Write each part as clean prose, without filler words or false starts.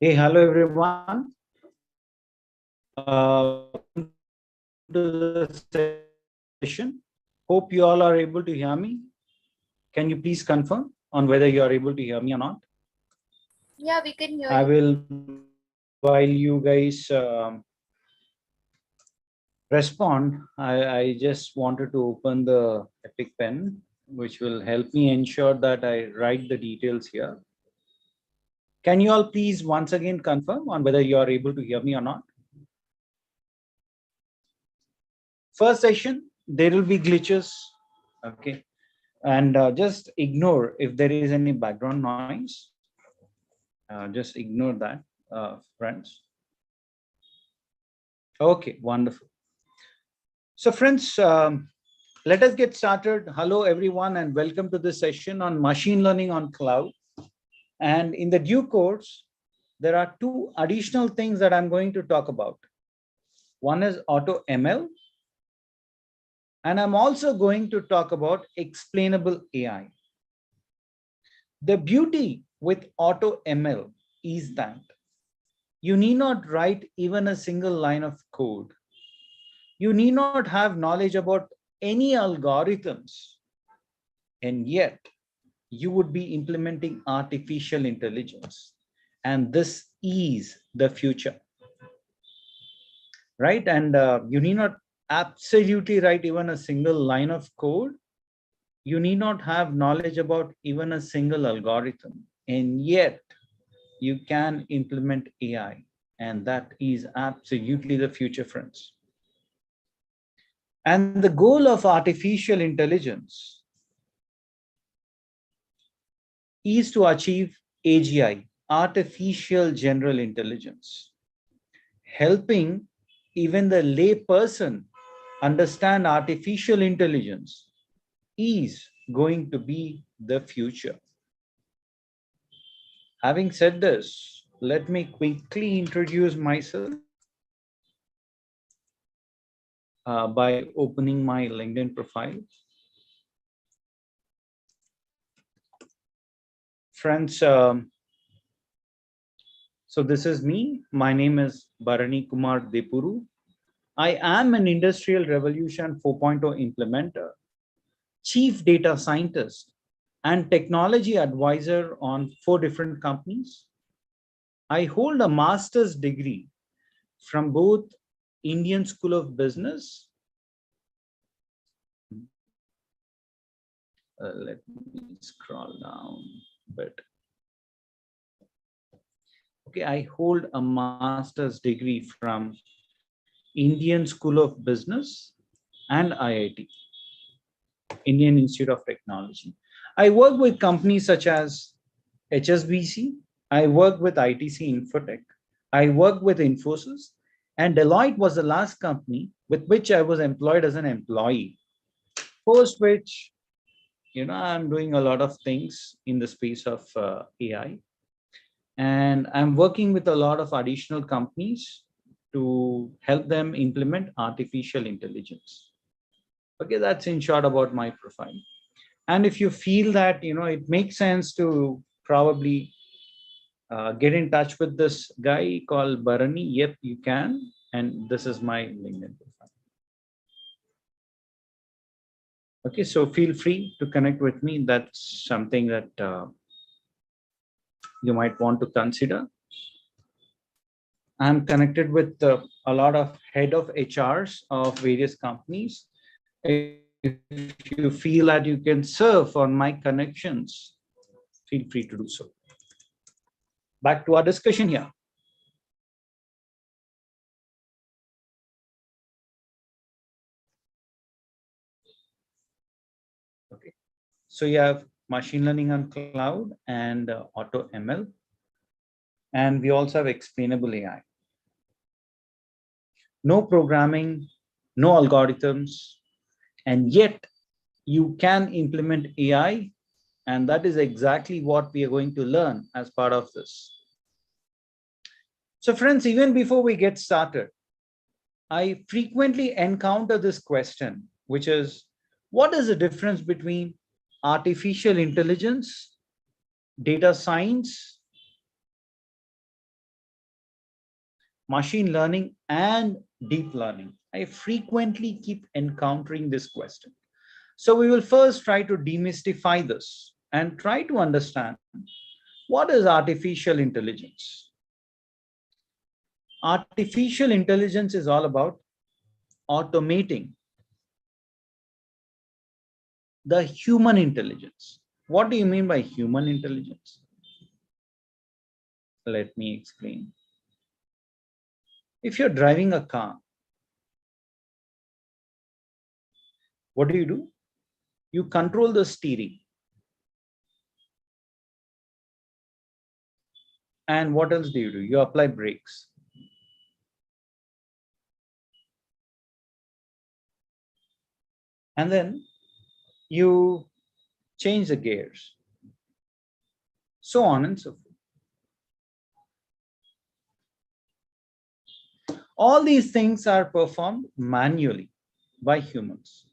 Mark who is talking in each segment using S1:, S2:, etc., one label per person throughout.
S1: Hey, hello everyone. Welcome to the session. Hope you all are able to hear me. Can you please confirm on whether you are able to hear me or not?
S2: Yeah, we can hear
S1: I
S2: you.
S1: will, while you guys respond, I just wanted to open the Epic Pen, which will help me ensure that I write the details here. Can you all please once again confirm on whether you are able to hear me or not? First session, there will be glitches, okay? And just ignore if there is any background noise. Just ignore that, friends. Okay, wonderful. So friends, let us get started. Hello everyone and welcome to this session on machine learning on cloud. And in the due course, there are two additional things that I'm going to talk about. One is auto ML, and I'm also going to talk about explainable AI. The beauty with auto ML is that you need not write even a single line of code. You need not have knowledge about any algorithms, and yet you would be implementing artificial intelligence. And this is the future, right? And you need not absolutely write even a single line of code. You need not have knowledge about even a single algorithm, and yet you can implement AI. And that is absolutely the future, friends. And the goal of artificial intelligence is to achieve AGI, artificial general intelligence, helping even the lay person understand artificial intelligence is going to be the future. Having said this, let me quickly introduce myself by opening my LinkedIn profile. Friends, so this is me. My name is Bharani Kumar Depuru. I am an Industrial Revolution 4.0 implementer, chief data scientist, and technology advisor on 4 different companies. I hold a master's degree from both Indian School of Business. Let me scroll down a bit. Okay, I hold a master's degree from Indian School of Business and IIT, Indian Institute of Technology. I work with companies such as HSBC. I work with ITC Infotech. I work with Infosys, and Deloitte was the last company with which I was employed as an employee. Post which, I'm doing a lot of things in the space of AI, and I'm working with a lot of additional companies to help them implement artificial intelligence. Okay, that's in short about my profile. And if you feel that it makes sense to probably get in touch with this guy called Bharani, yep, you can. And this is my LinkedIn profile. Okay, so feel free to connect with me. That's something that you might want to consider. I'm connected with a lot of head of HRs of various companies. If you feel that you can surf on my connections, feel free to do so. Back to our discussion here. Okay. So you have machine learning on cloud and auto ML, and we also have explainable AI. No programming, no algorithms, and yet you can implement AI, and that is exactly what we are going to learn as part of this. So friends, even before we get started, I frequently encounter this question, which is, what is the difference between artificial intelligence, data science, machine learning and deep learning? I frequently keep encountering this question. So we will first try to demystify this and try to understand what is artificial intelligence. Artificial intelligence is all about automating the human intelligence. What do you mean by human intelligence? Let me explain. If you're driving a car, what do? You control the steering. And what else do? You apply brakes. And then you change the gears. So on and so forth. All these things are performed manually by humans.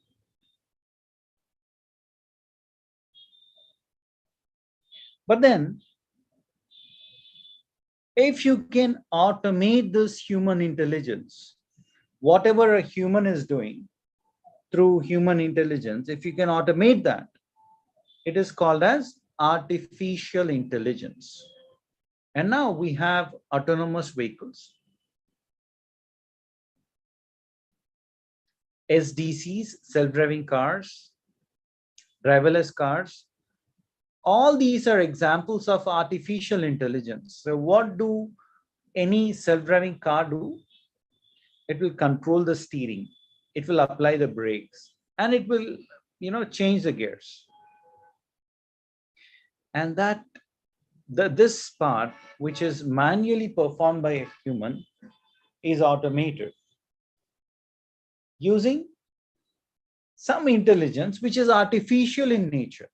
S1: But then, if you can automate this human intelligence, whatever a human is doing through human intelligence, if you can automate that, it is called as artificial intelligence. And now we have autonomous vehicles, SDCs, self-driving cars, driverless cars. All these are examples of artificial intelligence. So what do any self-driving car do? It will control the steering. It will apply the brakes, and it will, change the gears. And this part, which is manually performed by a human, is automated using some intelligence which is artificial in nature.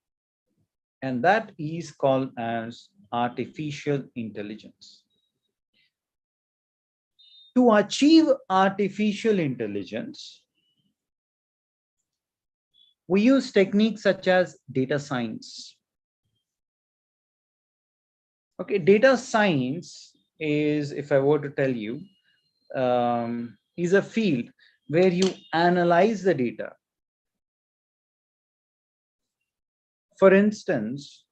S1: And that is called as artificial intelligence. To achieve artificial intelligence, we use techniques such as data science. Okay, data science is, if I were to tell you, is a field where you analyze the data. For instance,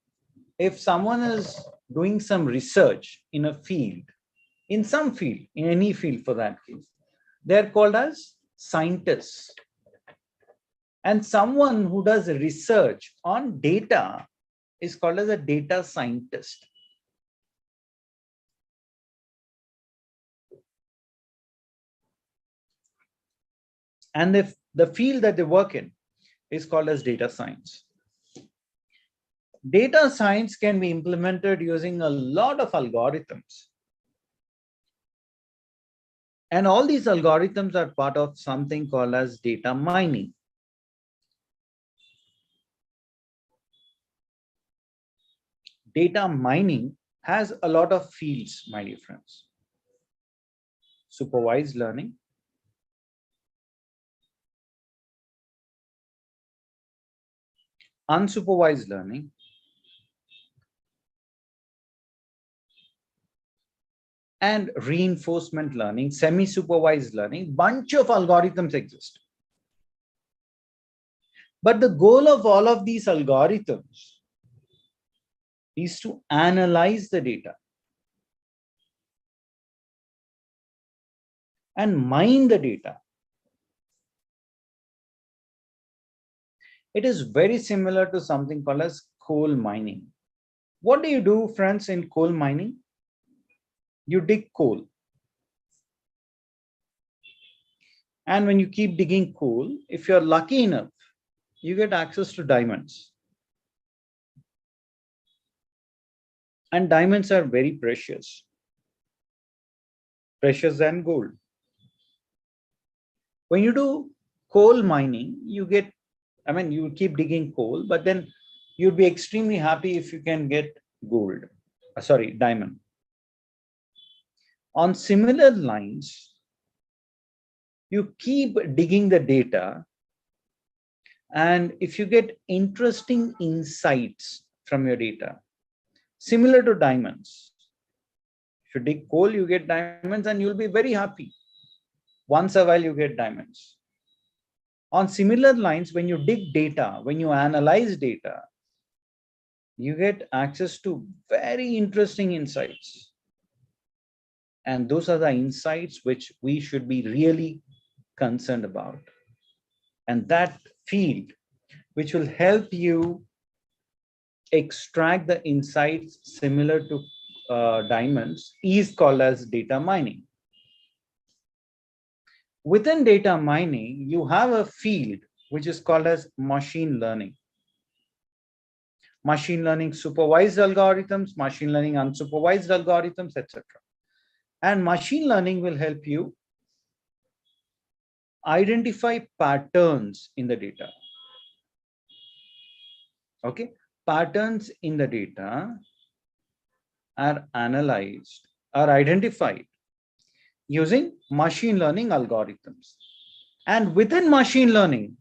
S1: if someone is doing some research in a field, in some field, in any field for that case, they're called as scientists. And someone who does research on data is called as a data scientist. And if the field that they work in is called as data science. Data science can be implemented using a lot of algorithms. And all these algorithms are part of something called as data mining. Data mining has a lot of fields, my dear friends. Supervised learning, unsupervised learning, and reinforcement learning, semi-supervised learning. Bunch of algorithms exist. But the goal of all of these algorithms is to analyze the data and mine the data. It is very similar to something called as coal mining. What do you do, friends, in coal mining? You dig coal. And when you keep digging coal, if you're lucky enough, you get access to diamonds. And diamonds are very precious. Precious than gold. When you do coal mining, you get, you keep digging coal, but then you'd be extremely happy if you can get gold, diamond. On similar lines, you keep digging the data, and if you get interesting insights from your data, similar to diamonds, If you dig coal, you get diamonds and you'll be very happy. Once a while, you get diamonds. On similar lines, when you dig data, when you analyze data, you get access to very interesting insights. And those are the insights which we should be really concerned about. And that field, which will help you extract the insights similar to diamonds, is called as data mining. Within data mining, you have a field which is called as machine learning. Machine learning supervised algorithms, machine learning unsupervised algorithms, etc. And machine learning will help you identify patterns in the data. Okay, patterns in the data are analyzed, are identified using machine learning algorithms. And within machine learning,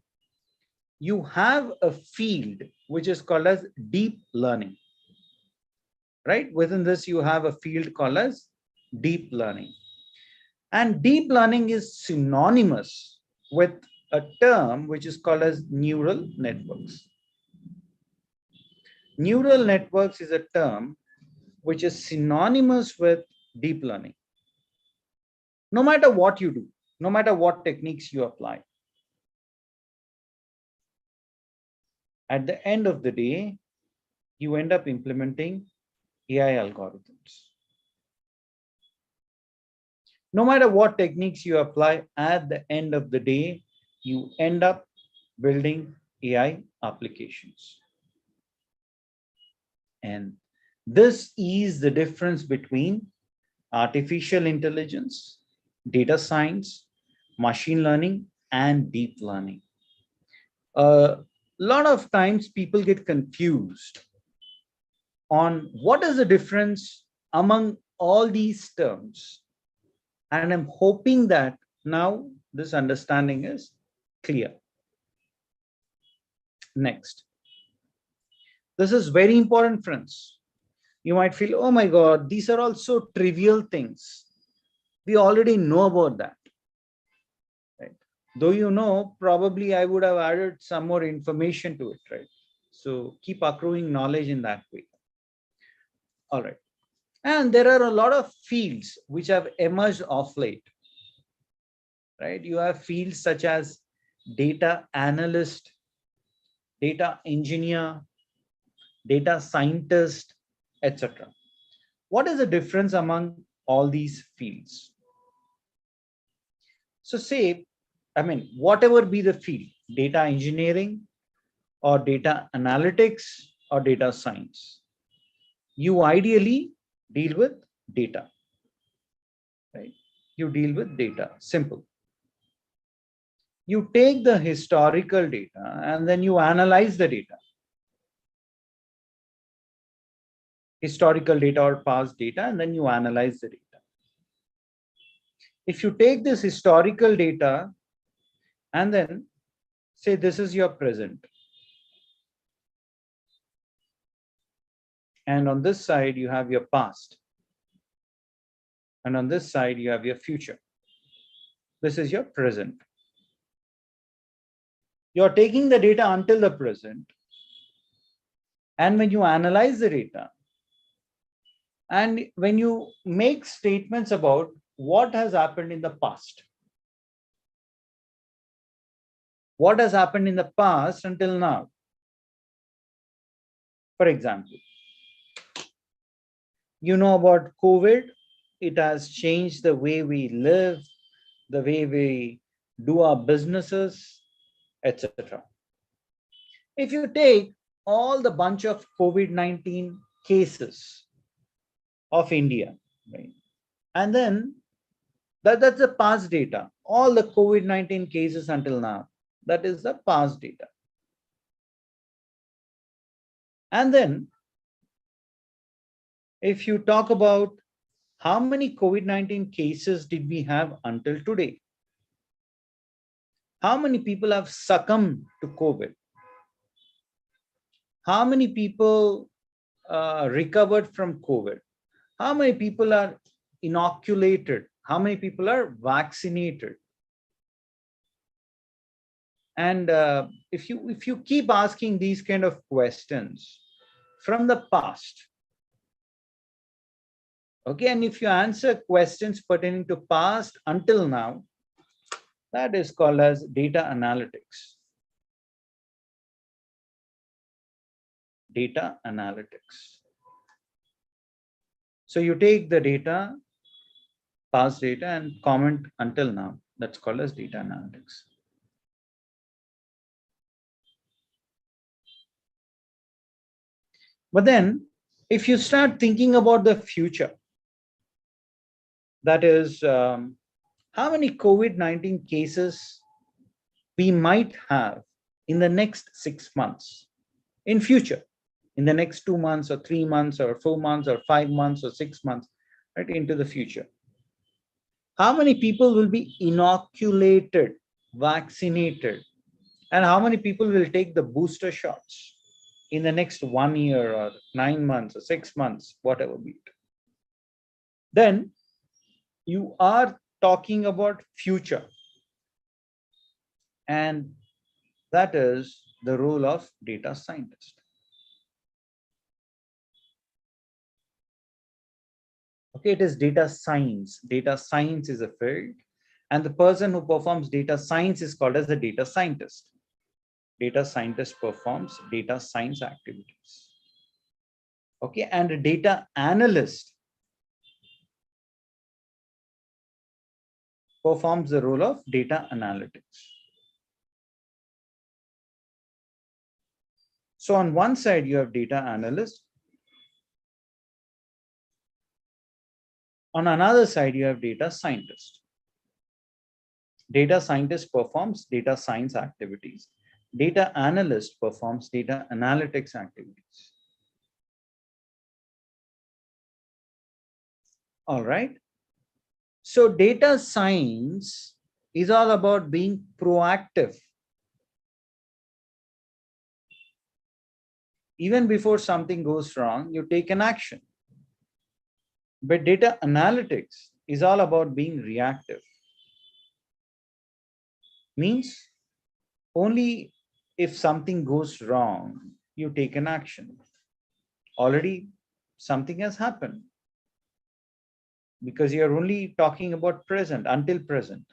S1: you have a field which is called as deep learning. Right? Within this, you have a field called as deep learning. And deep learning is synonymous with a term which is called as neural networks. Neural networks is a term which is synonymous with deep learning. No matter what you do, no matter what techniques you apply, at the end of the day, you end up implementing AI algorithms. No matter what techniques you apply, at the end of the day, you end up building AI applications. And this is the difference between artificial intelligence, data science, machine learning, and deep learning. A lot of times people get confused on what is the difference among all these terms. And I'm hoping that now this understanding is clear. Next. This is very important, friends. You might feel, oh my God, these are all so trivial things. We already know about that. Right? Though you know, probably I would have added some more information to it, right? So keep accruing knowledge in that way. All right. And there are a lot of fields which have emerged of late. Right? You have fields such as data analyst, data engineer, data scientist, etc. What is the difference among all these fields? So say, whatever be the field, data engineering or data analytics or data science, you ideally deal with data, right? You deal with data, simple. You take the historical data and then you analyze the data. Historical data or past data, and then you analyze the data. If you take this historical data and then say this is your present, and on this side you have your past, and on this side you have your future. This is your present. You're taking the data until the present, and when you analyze the data, and when you make statements about what has happened in the past, what has happened in the past until now. For example, you know about COVID. It has changed the way we live, the way we do our businesses, etc. If you take all the bunch of COVID-19 cases of India, right, and then that's the past data, all the COVID-19 cases until now, that is the past data. And then if you talk about how many COVID-19 cases did we have until today, how many people have succumbed to COVID, how many people recovered from COVID, how many people are inoculated? How many people are vaccinated? And if you keep asking these kind of questions from the past, okay, and if you answer questions pertaining to past until now, that is called as data analytics. Data analytics. So you take the data, past data, and comment until now. That's called as data analytics. But then if you start thinking about the future, that is how many COVID-19 cases we might have in the next 6 months, in future, in the next 2 months or 3 months or 4 months or 5 months or 6 months, right, into the future. How many people will be inoculated, vaccinated, and how many people will take the booster shots in the next 1 year or 9 months or 6 months, whatever be it? Then you are talking about future, and that is the role of data scientist. Okay, it is data science. Data science is a field, and the person who performs data science is called as the data scientist. Data scientist performs data science activities. Okay, and a data analyst performs the role of data analytics. So on one side, you have data analyst. On another side, you have data scientist. Data scientist performs data science activities. Data analyst performs data analytics activities. All right. So data science is all about being proactive. Even before something goes wrong, you take an action. But data analytics is all about being reactive. Means only if something goes wrong, you take an action. Already something has happened, because you're only talking about present, until present.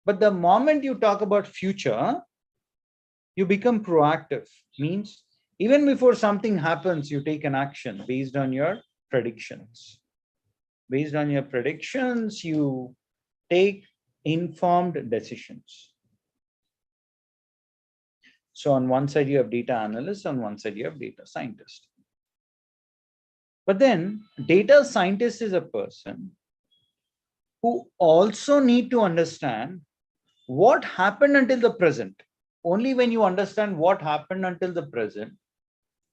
S1: But the moment you talk about future, you become proactive. Means even before something happens, you take an action based on your predictions. Based on your predictions, you take informed decisions. So on one side, you have data analyst, on one side, you have data scientist. But then data scientist is a person who also need to understand what happened until the present. Only when you understand what happened until the present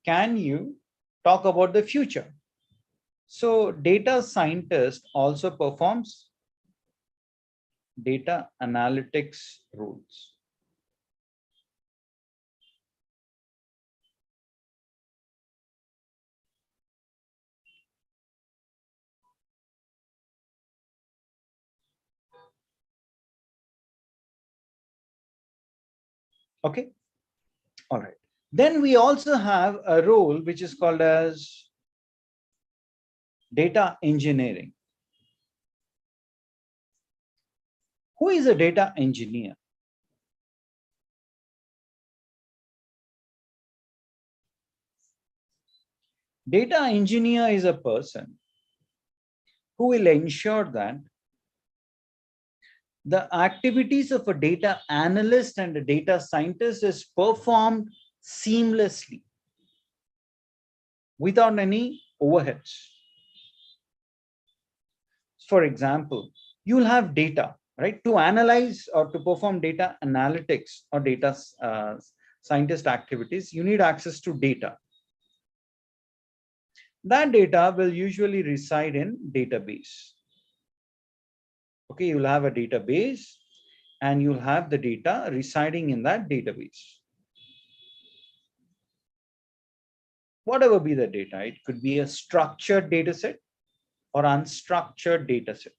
S1: can you talk about the future. So data scientist also performs data analytics roles. Okay. All right. Then we also have a role which is called as data engineering. Who is a data engineer? Data engineer is a person who will ensure that the activities of a data analyst and a data scientist is performed seamlessly without any overheads. For example, you'll have data, right? To analyze or to perform data analytics or data scientist activities, you need access to data. That data will usually reside in database. Okay, you'll have a database and you'll have the data residing in that database. Whatever be the data, it could be a structured data set, or unstructured data set.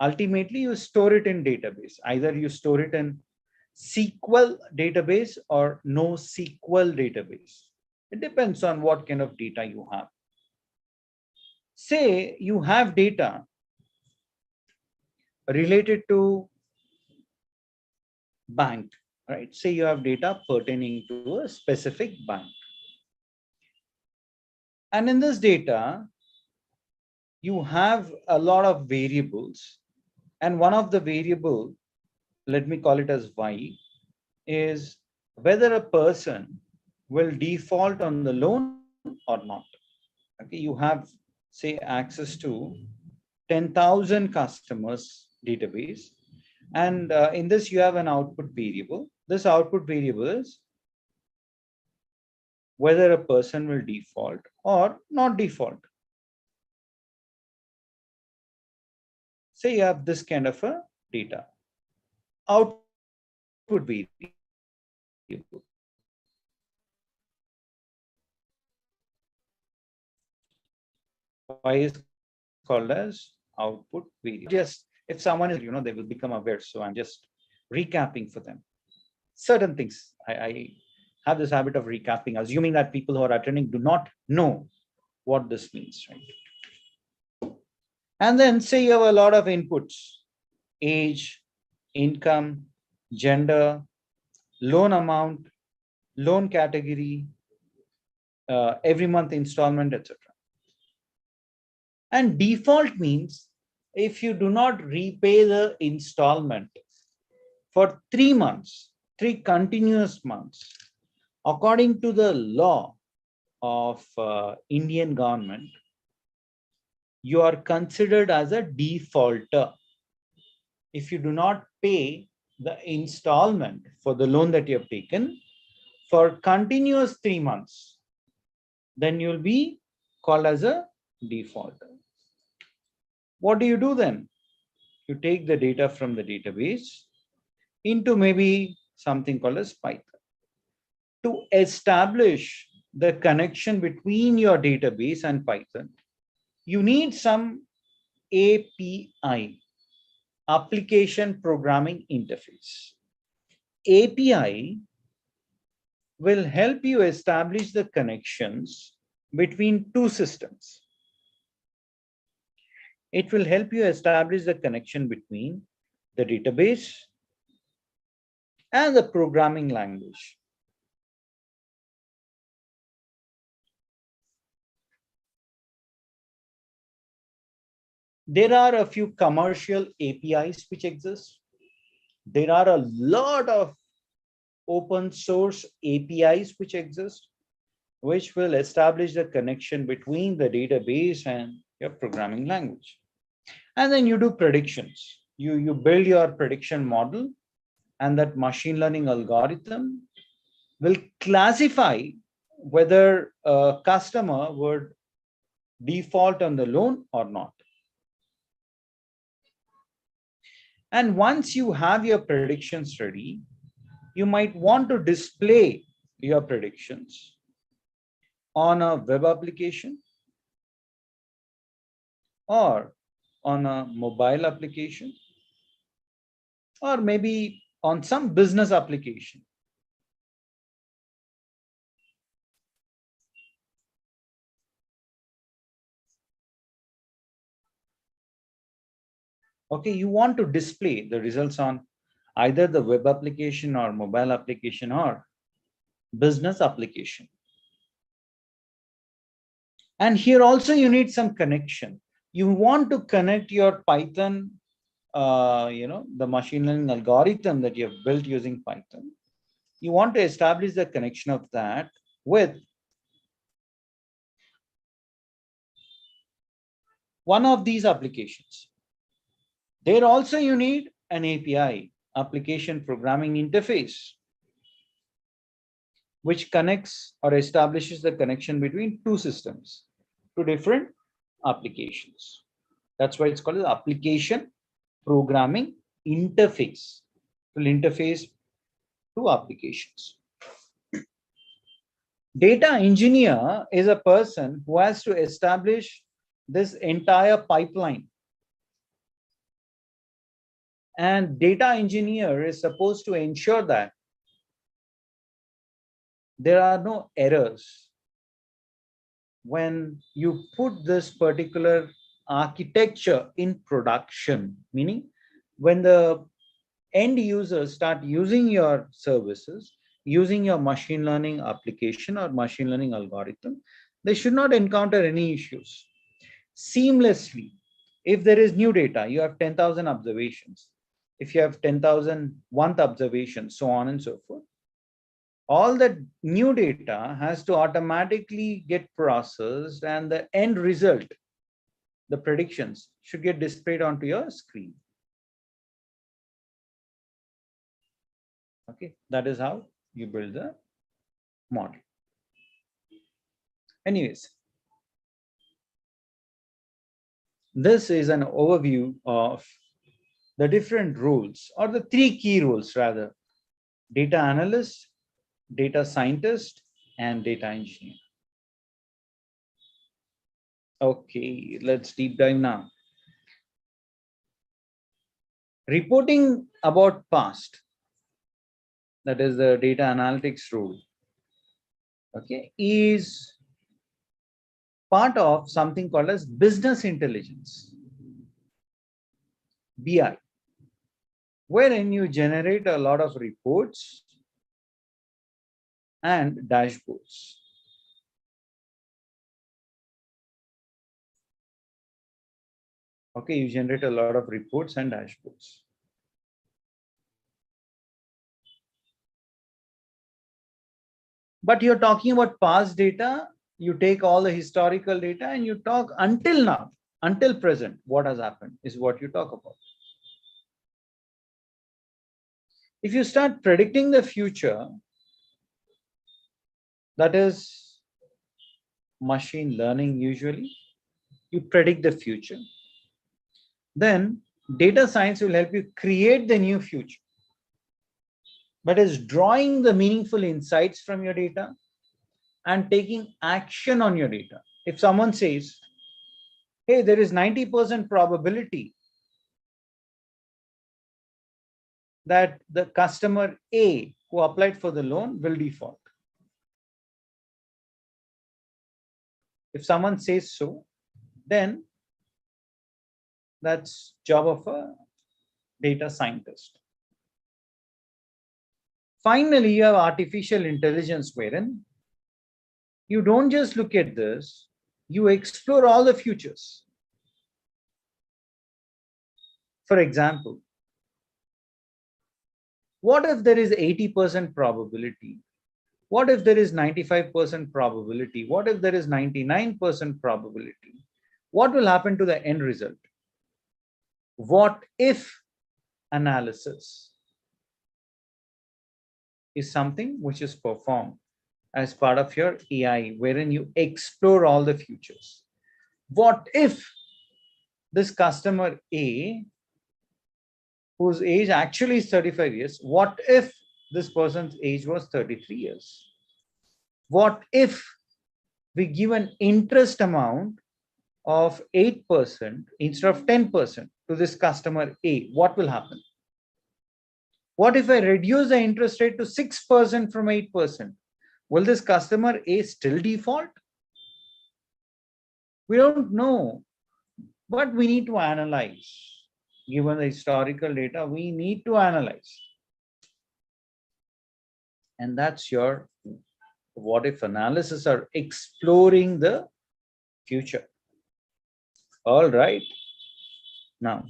S1: Ultimately, you store it in database. Either you store it in SQL database or NoSQL database. It depends on what kind of data you have. Say you have data related to bank, right? Say you have data pertaining to a specific bank. And in this data, you have a lot of variables. And one of the variable, let me call it as Y, is whether a person will default on the loan or not. Okay, you have, say, access to 10,000 customers database. And in this, you have an output variable. This output variable is whether a person will default or not default. Say you have this kind of a data. Output variable. Y is called as output variable. Just if someone is, they will become aware. So I'm just recapping for them. Certain things I have this habit of recapping, assuming that people who are attending do not know what this means, right? And then say you have a lot of inputs: age, income, gender, loan amount, loan category, every month installment, etc. And default means if you do not repay the installment for 3 months, 3 continuous months, according to the law of Indian government, you are considered as a defaulter. If you do not pay the installment for the loan that you have taken for continuous 3 months, then you'll be called as a defaulter. What do you do then? You take the data from the database into maybe something called as Python. To establish the connection between your database and Python, you need some API, application programming interface. API will help you establish the connections between two systems. It will help you establish the connection between the database and the programming language. There are a few commercial APIs which exist. There are a lot of open source APIs which exist, which will establish the connection between the database and your programming language. And then you do predictions. You build your prediction model, and that machine learning algorithm will classify whether a customer would default on the loan or not. And once you have your predictions ready, you might want to display your predictions on a web application or on a mobile application or maybe on some business application. Okay, you want to display the results on either the web application or mobile application or business application. And here also you need some connection. You want to connect your Python, the machine learning algorithm that you have built using Python. You want to establish the connection of that with one of these applications. There also you need an API, application programming interface, which connects or establishes the connection between two systems, two different applications. That's why it's called an application programming interface. It will interface two applications. Data engineer is a person who has to establish this entire pipeline. And data engineer is supposed to ensure that there are no errors when you put this particular architecture in production, meaning when the end users start using your services, using your machine learning application or machine learning algorithm, they should not encounter any issues. Seamlessly, if there is new data, you have 10,000 observations. If you have 10,001th observation, so on and so forth, all that new data has to automatically get processed, and the end result, the predictions, should get displayed onto your screen. Okay, that is how you build the model. Anyways, this is an overview of the different roles, or the three key roles rather: data analyst, data scientist, and data engineer. Okay, let's deep dive now. Reporting about past, that is the data analytics role, okay, is part of something called as business intelligence, BI, wherein you generate a lot of reports and dashboards. Okay, you generate a lot of reports and dashboards. But you're talking about past data, you take all the historical data and you talk until now, until present, what has happened is what you talk about. If you start predicting the future, that is machine learning usually, you predict the future. Then data science will help you create the new future. That is drawing the meaningful insights from your data and taking action on your data. If someone says, hey, there is 90% probability that the customer A who applied for the loan will default. If someone says so, then that's job of a data scientist. Finally, you have artificial intelligence, wherein you don't just look at this, you explore all the futures. For example, what if there is 80% probability? What if there is 95% probability? What if there is 99% probability? What will happen to the end result? What if analysis is something which is performed as part of your AI, wherein you explore all the futures. What if this customer A, whose age actually is 35 years, what if this person's age was 33 years? What if we give an interest amount of 8% instead of 10% to this customer A? What will happen? What if I reduce the interest rate to 6% from 8%? Will this customer A still default? We don't know, but we need to analyze. Given the historical data, we need to analyze. And that's your what if analysis, or exploring the future. All right. Now,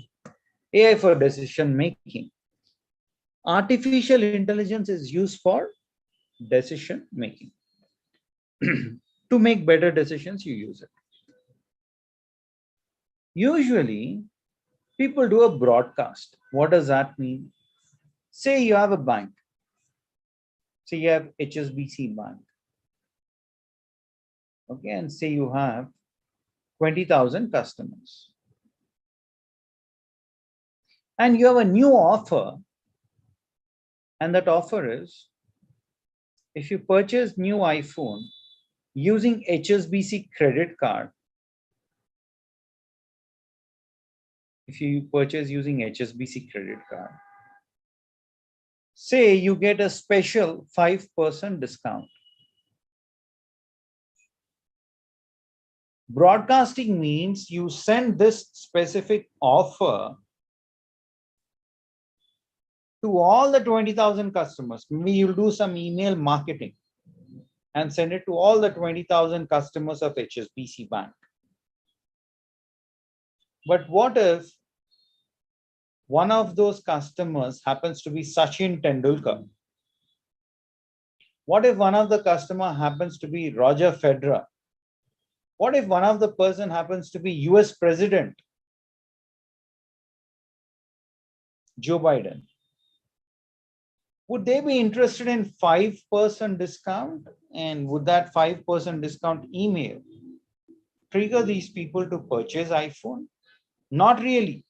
S1: AI for decision making. Artificial intelligence is used for decision making. To make better decisions, you use it. Usually, people do a broadcast. What does that mean? Say you have a bank. Say you have HSBC Bank. Okay, and say you have 20,000 customers. And you have a new offer. And that offer is, if you purchase new iPhone using HSBC credit card, if you purchase using HSBC credit card, say you get a special 5% discount. Broadcasting means you send this specific offer to all the 20,000 customers. Maybe you'll do some email marketing and send it to all the 20,000 customers of HSBC Bank. But what if one of those customers happens to be Sachin Tendulkar? What if one of the customer happens to be Roger Federer? What if one of the person happens to be US President Joe Biden? Would they be interested in 5% discount? And would that 5% discount email trigger these people to purchase iPhone? Not really.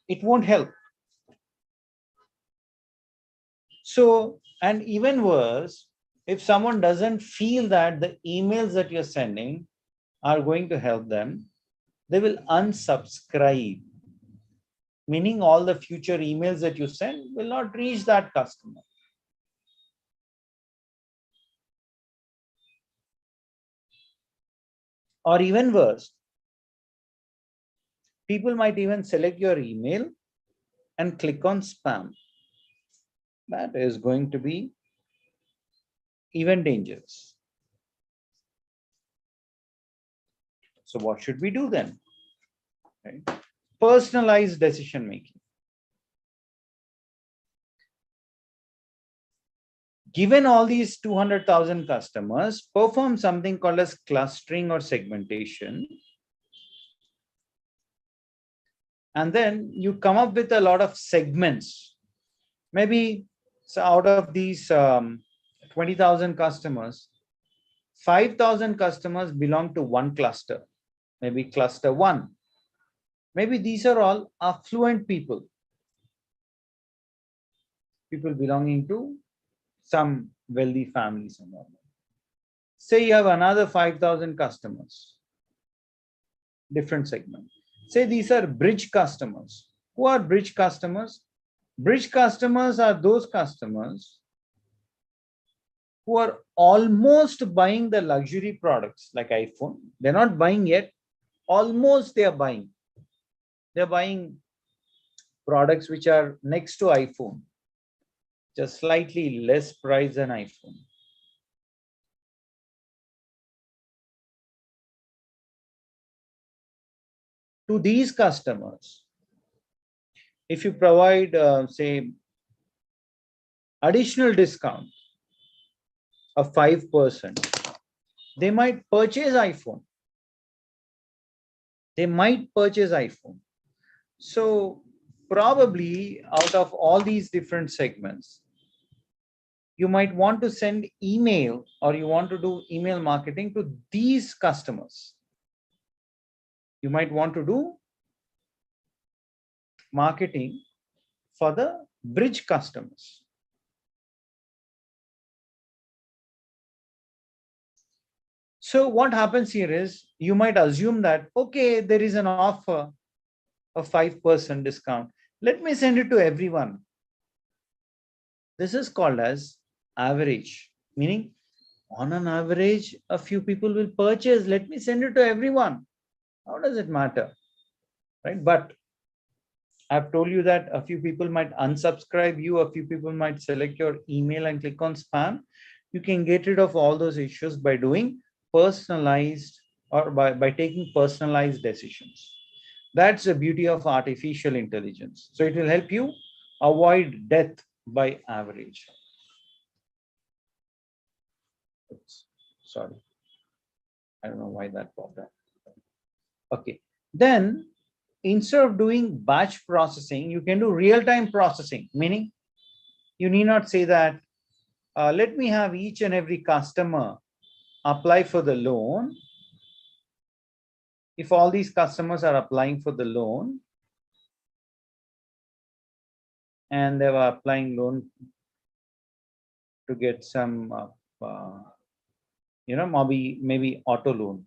S1: It won't help. So, and even worse, if someone doesn't feel that the emails that you're sending are going to help them, they will unsubscribe. Meaning all the future emails that you send will not reach that customer. Or even worse, people might even select your email and click on spam. That is going to be even dangerous. So what should we do then? Right? Personalized decision making. Given all these 200,000 customers, perform something called as clustering or segmentation. And then you come up with a lot of segments. Maybe so out of these 20,000 customers, 5,000 customers belong to one cluster, maybe cluster 1. Maybe these are all affluent people, people belonging to some wealthy families and all that. Say you have another 5,000 customers, different segment. Say these are bridge customers. Who are bridge customers? Bridge customers are those customers who are almost buying the luxury products like iPhone. They're not buying yet, almost they are buying. They're buying products which are next to iPhone, just slightly less price than iPhone. To these customers, if you provide, say, additional discount of 5%, they might purchase iPhone. They might purchase iPhone. So probably out of all these different segments, you might want to send email or you want to do email marketing to these customers. You might want to do marketing for the bridge customers. So what happens here is you might assume that, okay, there is an offer of 5% discount. Let me send it to everyone. This is called as average, meaning on an average, a few people will purchase. Let me send it to everyone. How does it matter? Right? But I've told you that a few people might unsubscribe you, a few people might select your email and click on spam. You can get rid of all those issues by doing personalized or by taking personalized decisions. That's the beauty of artificial intelligence. So it will help you avoid death by average. Oops, sorry. I don't know why that popped up. Okay. Then instead of doing batch processing, you can do real-time processing, meaning you need not say that, let me have each and every customer apply for the loan. If all these customers are applying for the loan and they were applying loan to get some, maybe auto loan.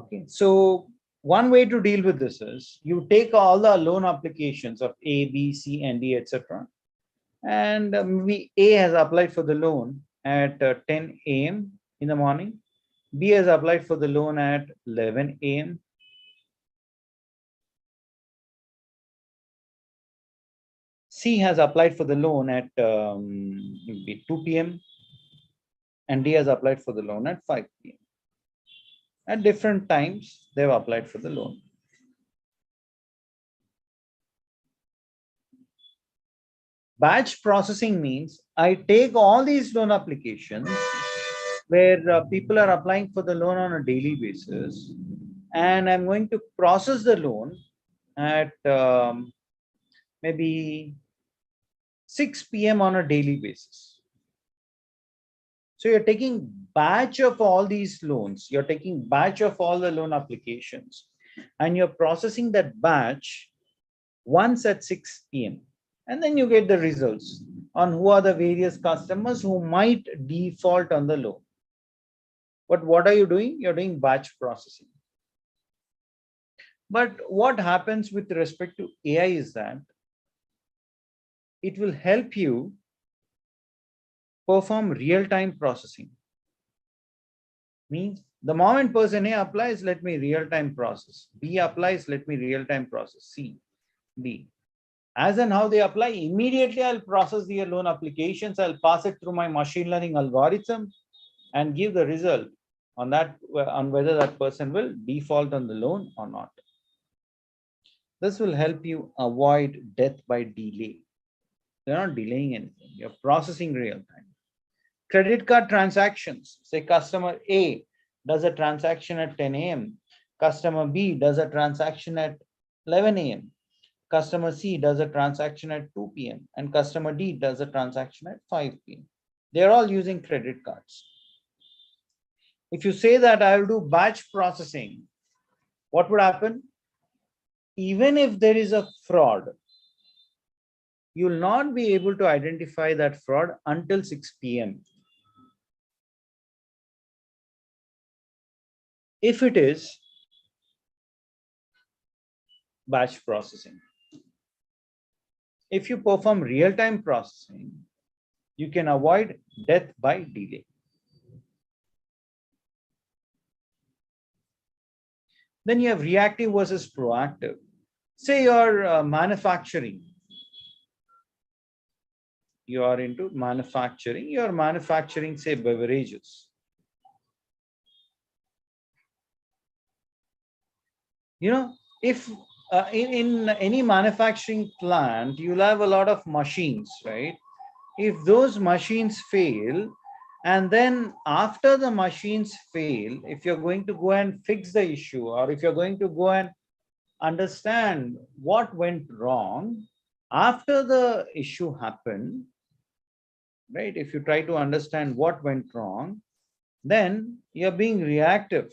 S1: Okay, so one way to deal with this is you take all the loan applications of A, B, C, and D, etc. And maybe A has applied for the loan at 10 a.m. in the morning. B has applied for the loan at 11 a.m. C has applied for the loan at 2 p.m. and D has applied for the loan at 5 p.m. At different times, they've applied for the loan. Batch processing means I take all these loan applications where people are applying for the loan on a daily basis, and I'm going to process the loan at maybe 6 p.m. on a daily basis. So you're taking batch of all these loans, you're taking batch of all the loan applications, and you're processing that batch once at 6 p.m. And then you get the results on who are the various customers who might default on the loan. But what are you doing? You're doing batch processing. But what happens with respect to AI is that it will help you perform real-time processing. Means the moment person A applies, let me real-time process. B applies, let me real-time process. C, D. As and how they apply, immediately I'll process their loan applications. I'll pass it through my machine learning algorithm and give the result on that, on whether that person will default on the loan or not. This will help you avoid death by delay. You're not delaying anything. You're processing real time. Credit card transactions. Say customer A does a transaction at 10 a.m. Customer B does a transaction at 11 a.m. Customer C does a transaction at 2 p.m. and customer D does a transaction at 5 p.m. They're all using credit cards. If you say that I will do batch processing, what would happen? Even if there is a fraud, you will not be able to identify that fraud until 6 p.m. If it is batch processing. If you perform real-time processing, you can avoid death by delay. Then you have reactive versus proactive. Say you're manufacturing. You are into manufacturing. You're manufacturing, say, beverages. You know, if in any manufacturing plant, you'll have a lot of machines, right? If those machines fail, and then after the machines fail, if you're going to go and fix the issue, or if you're going to go and understand what went wrong after the issue happened, right? If you try to understand what went wrong, then you're being reactive.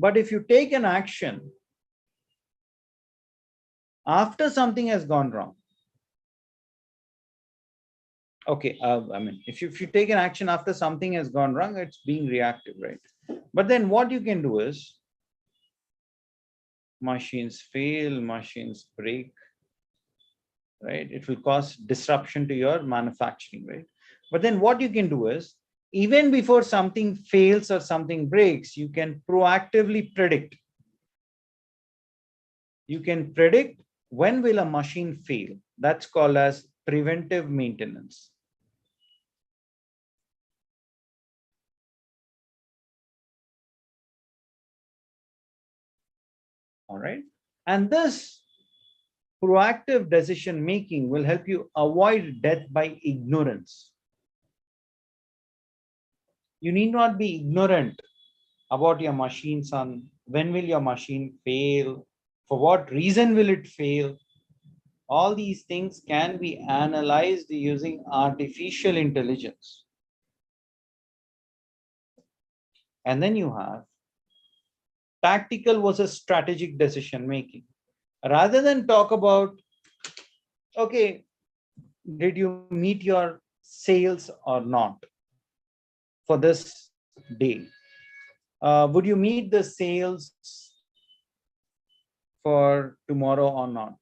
S1: But if you take an action after something has gone wrong, okay, I mean, if you take an action after something has gone wrong, it's being reactive, right? But then what you can do is machines fail, machines break, right? It will cause disruption to your manufacturing, right? But then what you can do is, even before something fails or something breaks, you can proactively predict. You can predict when will a machine fail. That's called as preventive maintenance. All right. And this proactive decision making will help you avoid death by ignorance. You need not be ignorant about your machines on when will your machine fail, for what reason will it fail. All these things can be analyzed using artificial intelligence. And then you have tactical versus strategic decision making. Rather than talk about, okay, did you meet your sales or not for this day, would you meet the sales for tomorrow or not?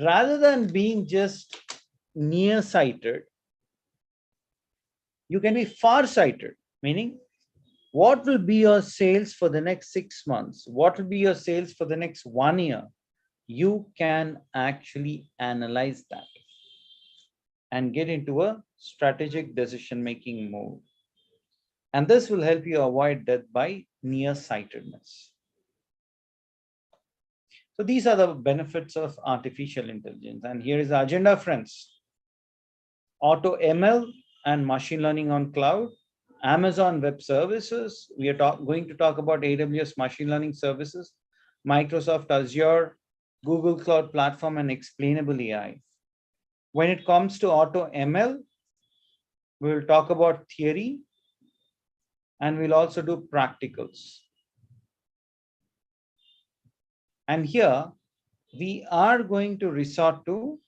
S1: Rather than being just nearsighted, you can be far-sighted, meaning what will be your sales for the next 6 months? What will be your sales for the next 1 year? You can actually analyze that and get into a strategic decision-making mode. And this will help you avoid death by nearsightedness. So these are the benefits of artificial intelligence. And here is the agenda, friends. Auto ML and machine learning on cloud, Amazon Web Services. We are going to talk about AWS machine learning services, Microsoft Azure, Google Cloud Platform, and explainable AI. When it comes to Auto ML, we will talk about theory and we'll also do practicals. And here we are going to resort to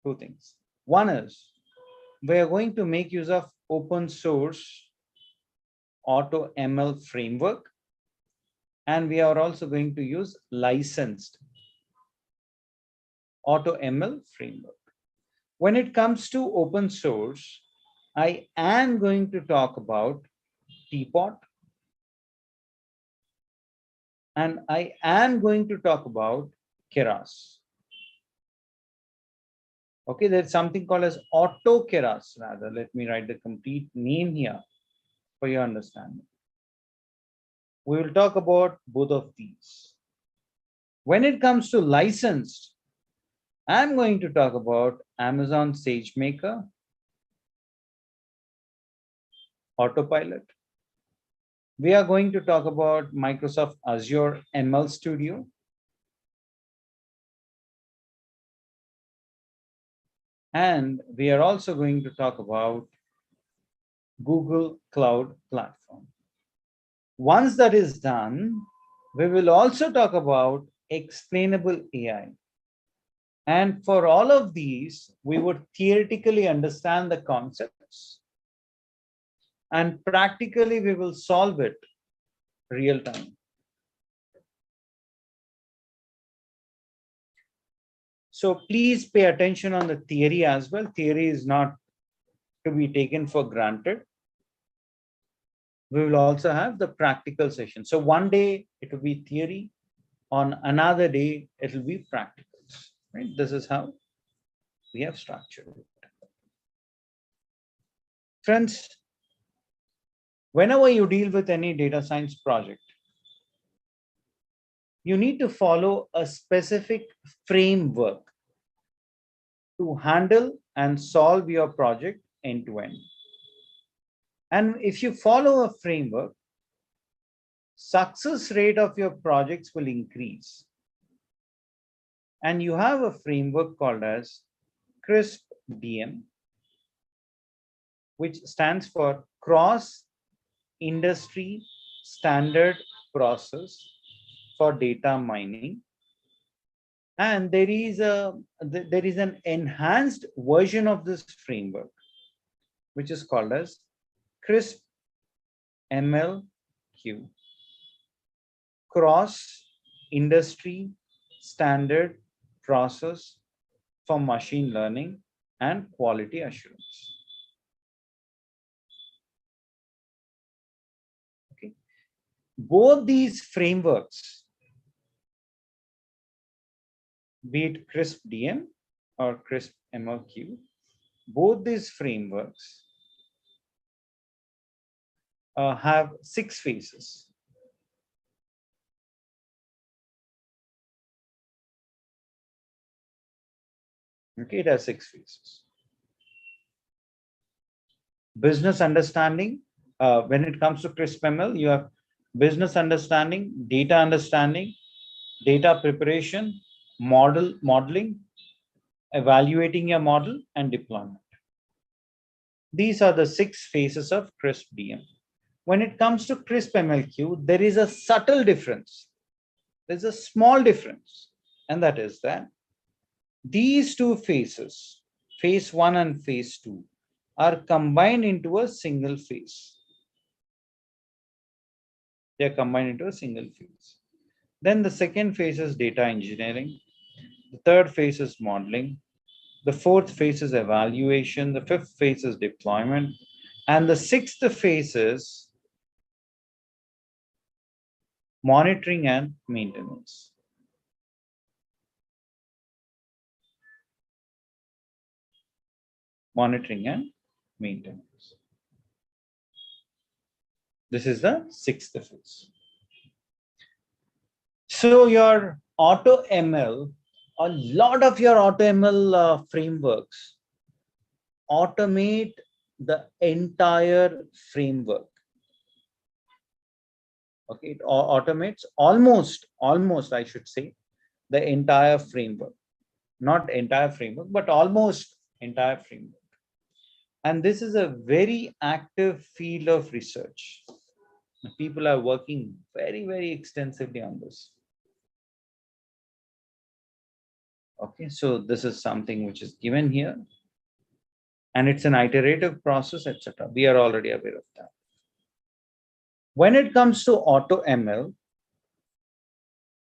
S1: two things. One is we are going to make use of open source Auto ML framework, and we are also going to use licensed Auto ML framework. When it comes to open source, I am going to talk about Teapot, and I am going to talk about Keras. Okay, there's something called as Auto Keras, rather. Let me write the complete name here for your understanding. We will talk about both of these. When it comes to licensed, I'm going to talk about Amazon SageMaker, Autopilot. We are going to talk about Microsoft Azure ML Studio. And we are also going to talk about Google Cloud Platform. Once that is done, we will also talk about explainable AI. And for all of these, we would theoretically understand the concepts. And practically, we will solve it real time. So please pay attention on the theory as well. Theory is not to be taken for granted. We will also have the practical session. So one day it will be theory, on another day it will be practicals. Right? This is how we have structured it. Friends, whenever you deal with any data science project, you need to follow a specific framework to handle and solve your project end to end. And if you follow a framework, success rate of your projects will increase. And you have a framework called as CRISP-DM, which stands for Cross Industry Standard Process for Data Mining. And there is an enhanced version of this framework, which is called as CRISP MLQ, Cross Industry Standard Process for Machine Learning and Quality Assurance. Okay. Both these frameworks, be it CRISP-DM or CRISP-MLQ, both these frameworks have 6 phases. Okay, it has 6 phases. Business understanding. When it comes to CRISP-ML, you have business understanding, data preparation, modeling, evaluating your model, and deployment. These are the 6 phases of CRISP-DM. When it comes to CRISP-MLQ, there is a subtle difference. There's a small difference, and that is that these 2 phases, phase 1 and phase 2, are combined into a single phase. They are combined into a single phase. Then the second phase is data engineering. The third phase is modeling. The fourth phase is evaluation. The fifth phase is deployment. And the sixth phase is monitoring and maintenance. Monitoring and maintenance. This is the sixth phase. So your auto ML, a lot of your auto ML frameworks automate the entire framework. Okay, it automates almost, I should say, the entire framework. Not entire framework, but almost entire framework. And this is a very active field of research. People are working very, very extensively on this. Okay, so this is something which is given here. And it's an iterative process, etc. We are already aware of that. When it comes to auto ML,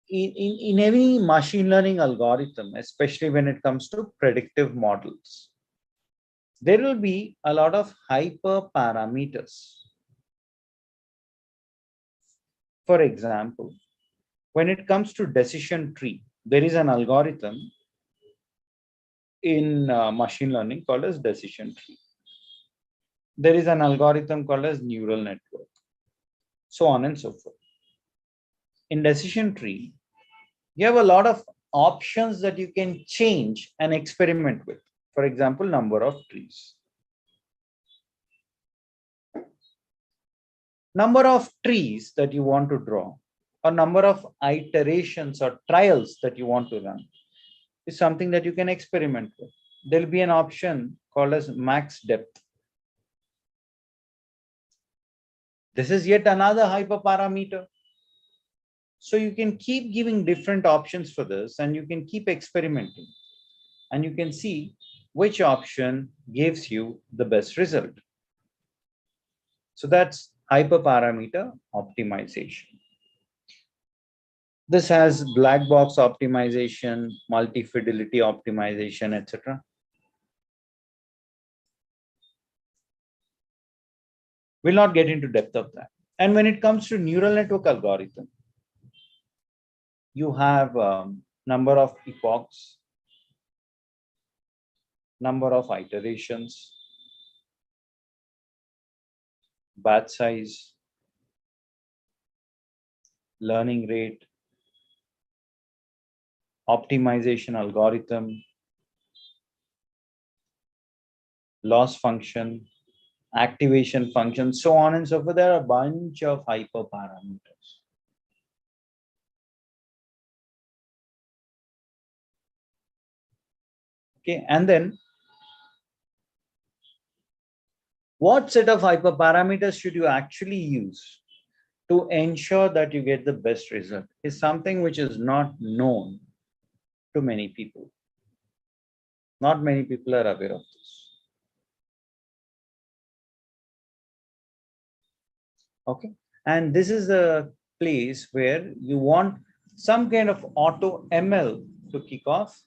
S1: in any machine learning algorithm, especially when it comes to predictive models, there will be a lot of hyperparameters. For example, when it comes to decision tree, there is an algorithm in machine learning called as decision tree. There is an algorithm called as neural network, so on and so forth. In decision tree, you have a lot of options that you can change and experiment with. For example, number of trees. Number of trees that you want to draw, or number of iterations or trials that you want to run is something that you can experiment with. There'll be an option called as max depth. This is yet another hyperparameter. So you can keep giving different options for this, and you can keep experimenting, and you can see which option gives you the best result. So that's hyperparameter optimization. This has black box optimization, multi-fidelity optimization, etc. We'll not get into depth of that. And when it comes to neural network algorithm, you have number of epochs, number of iterations, batch size, learning rate, optimization algorithm, loss function, activation function, so on and so forth. There are a bunch of hyperparameters. Okay, and then what set of hyperparameters should you actually use to ensure that you get the best result is something which is not known to many people. Not many people are aware of this. Okay, and this is a place where you want some kind of auto ML to kick off,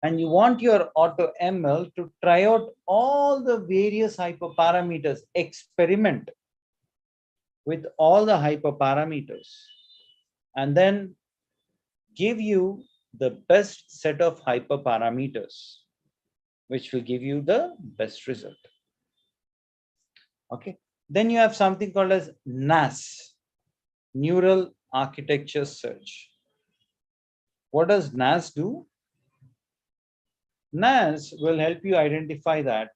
S1: and you want your auto ML to try out all the various hyperparameters, experiment with all the hyperparameters, and then give you the best set of hyperparameters, which will give you the best result. Okay, then you have something called as NAS, Neural Architecture Search. What does NAS do? NAS will help you identify that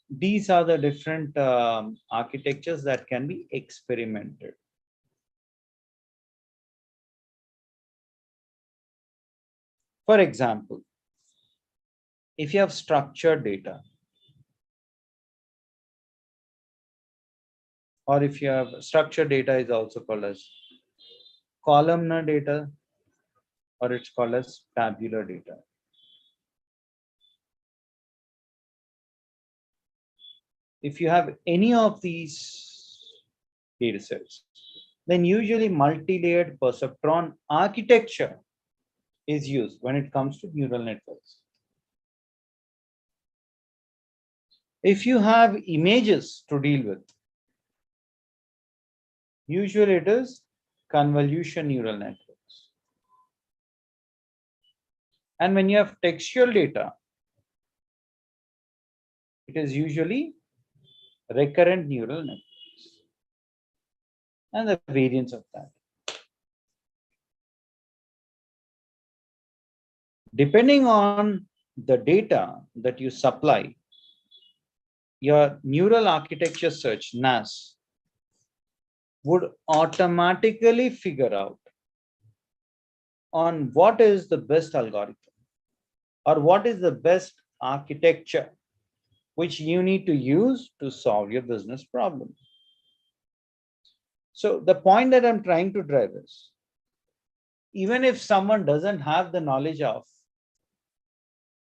S1: these are the different architectures that can be experimented. For example, if you have structured data, or if you have structured data is also called as columnar data, or it's called as tabular data. If you have any of these data sets, then usually multi-layered perceptron architecture is used when it comes to neural networks. If you have images to deal with, usually it is convolution neural networks. And when you have textual data, it is usually recurrent neural networks and the variants of that. Depending on the data that you supply, your neural architecture search NAS would automatically figure out on what is the best algorithm or what is the best architecture which you need to use to solve your business problem. So the point that I'm trying to drive is, even if someone doesn't have the knowledge of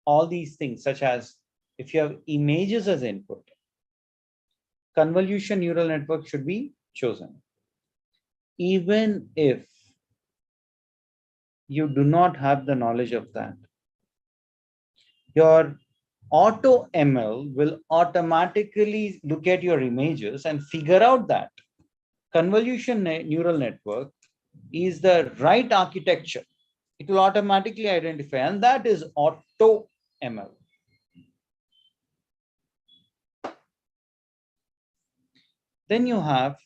S1: all these things, such as if you have images as input, convolution neural network should be chosen. Even if you do not have the knowledge of that, your auto ML will automatically look at your images and figure out that convolution neural network is the right architecture. It will automatically identify, and that is auto ML. Then you have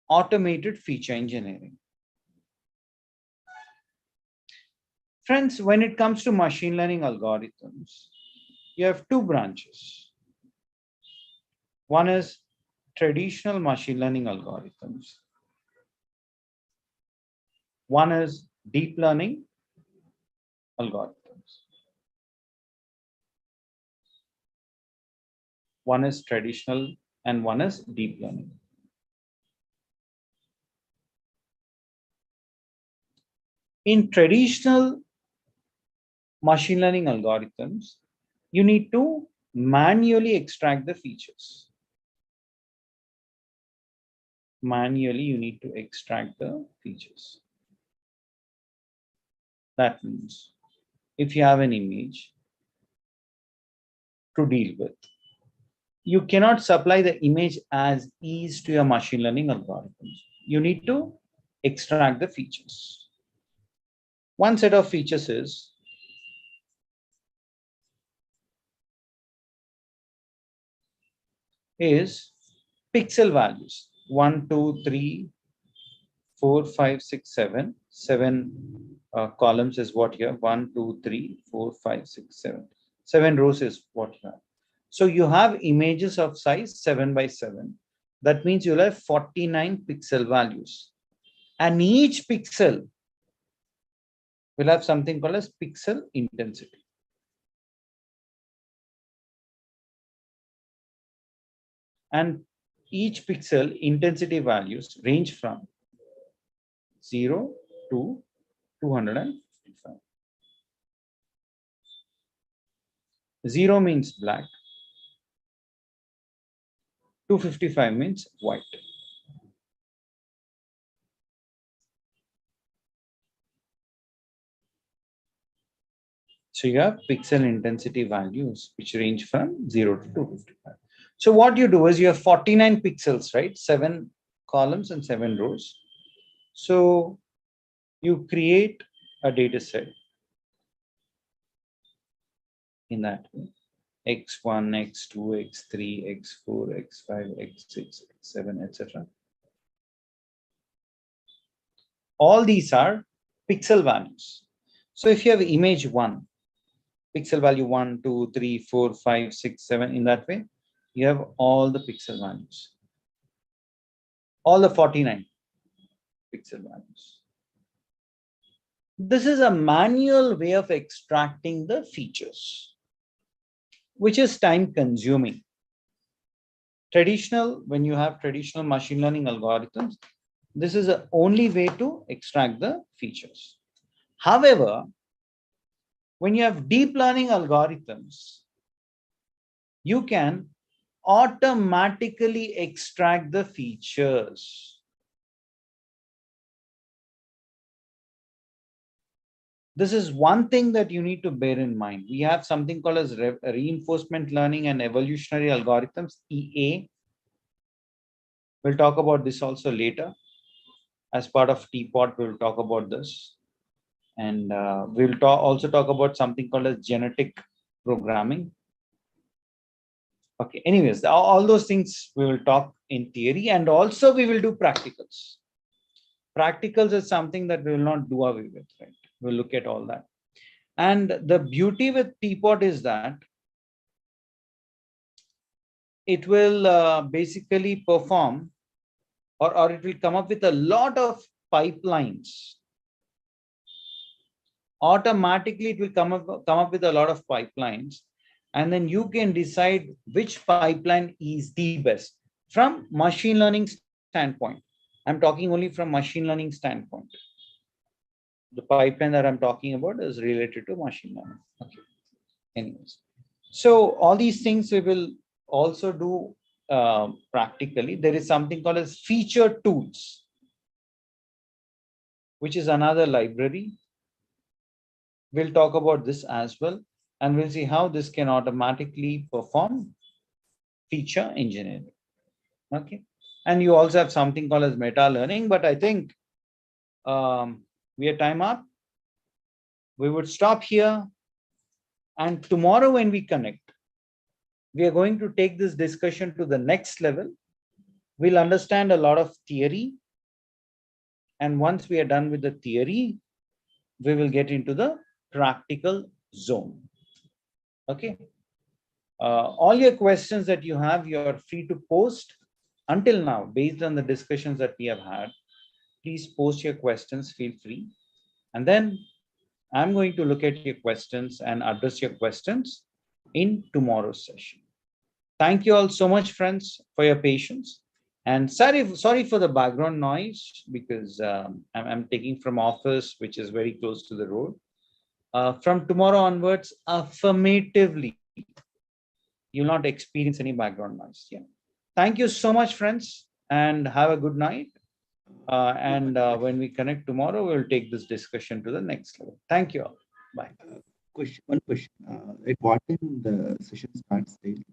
S1: automated feature engineering. Friends, when it comes to machine learning algorithms, you have two branches. One is traditional machine learning algorithms. One is deep learning algorithms. One is traditional and one is deep learning. In traditional machine learning algorithms, you need to manually extract the features. Manually, you need to extract the features. That means if you have an image to deal with, you cannot supply the image as is to your machine learning algorithms. You need to extract the features. One set of features is pixel values. 1, 2, 3, 4, 5, 6, 7. 7 columns is what here. 1, 2, 3, 4, 5, 6, 7. 7 rows is what you have. So you have images of size 7 by 7. That means you'll have 49 pixel values. And each pixel will have something called as pixel intensity. And each pixel intensity values range from 0 to 255. 0 means black. 255 means white. So you have pixel intensity values which range from 0 to 255. So what you do is you have 49 pixels, right? 7 columns and 7 rows. So you create a data set in that way. X1, X2, X3, X4, X5, X6, X7, etc. All these are pixel values. So if you have image 1, pixel value 1, 2, 3, 4, 5, 6, 7, in that way, you have all the pixel values. All the 49 pixel values. This is a manual way of extracting the features, which is time consuming. Traditional, when you have traditional machine learning algorithms, this is the only way to extract the features. However, when you have deep learning algorithms, you can automatically extract the features. This is one thing that you need to bear in mind. We have something called as reinforcement learning and evolutionary algorithms, EA. We'll talk about this also later. As part of Teapot, we'll talk about this. And we'll also talk about something called as genetic programming. Okay, anyways, all those things we will talk in theory, and also we will do practicals. Practicals is something that we will not do away with, right? We'll look at all that. And the beauty with Teapot is that it will basically perform, or it will come up with a lot of pipelines. Automatically, it will come up with a lot of pipelines, and then you can decide which pipeline is the best from machine learning standpoint. I'm talking only from machine learning standpoint. The pipeline that I'm talking about is related to machine learning. Okay. Anyways, so all these things we will also do practically. There is something called as feature tools, which is another library. We'll talk about this as well, and we'll see how this can automatically perform feature engineering. Okay. And you also have something called as meta learning, but I think we are time up. We would stop here. And tomorrow when we connect, we are going to take this discussion to the next level. We'll understand a lot of theory. And once we are done with the theory, we will get into the practical zone. Okay. All your questions that you have, you're free to post. Until now, based on the discussions that we have had, please post your questions, feel free. And then I'm going to look at your questions and address your questions in tomorrow's session. Thank you all so much, friends, for your patience. And sorry for the background noise, because I'm taking from office, which is very close to the road. From tomorrow onwards, affirmatively, you'll not experience any background noise. Yeah. Thank you so much, friends, and have a good night. When we connect tomorrow, we'll take this discussion to the next level. Thank you all. Bye.
S3: One question. At what time the session starts daily?